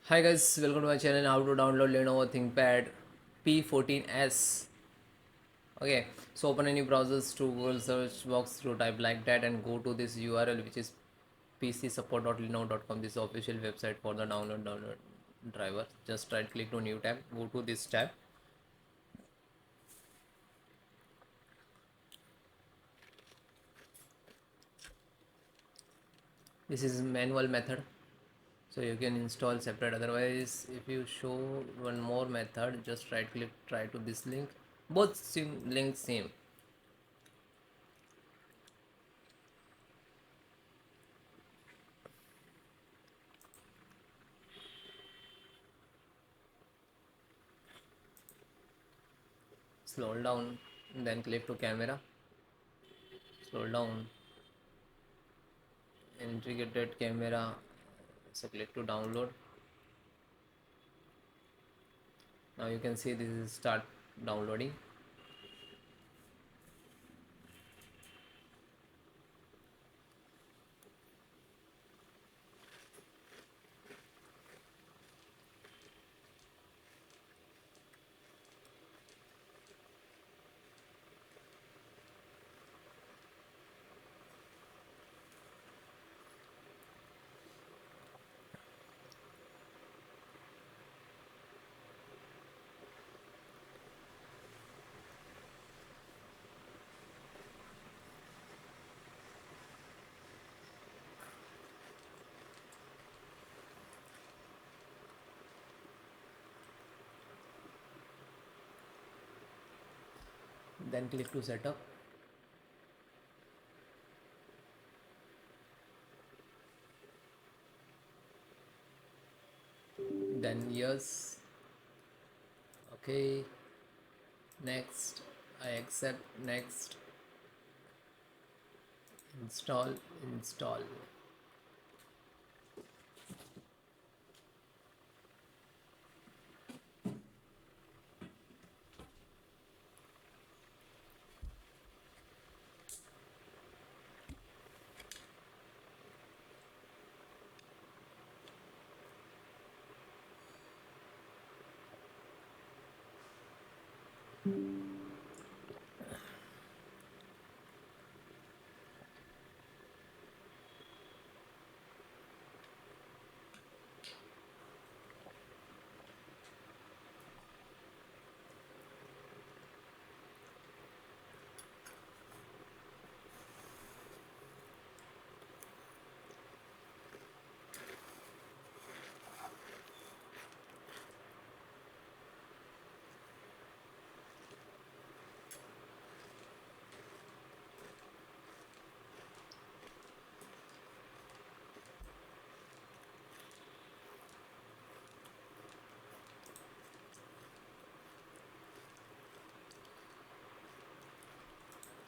Hi guys, welcome to my channel. How to download Lenovo ThinkPad P14s. Okay, so open any browsers to Google search box to type like that and go to this URL, which is pcsupport.lenovo.com. This is the official website for the download driver. Just right click to new tab, go to this tab. This is manual method, so you can install separate. Otherwise, if you show one more method, just right click, try to this link. Both links same. Scroll down, then click to camera. Scroll down, integrated camera, so click to download. Now you can see this is start downloading. Then click to setup. Then yes, okay, next, I accept, next, install.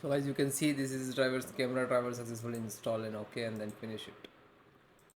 So as you can see, this is driver's camera driver successfully installed, and okay, and then finish it.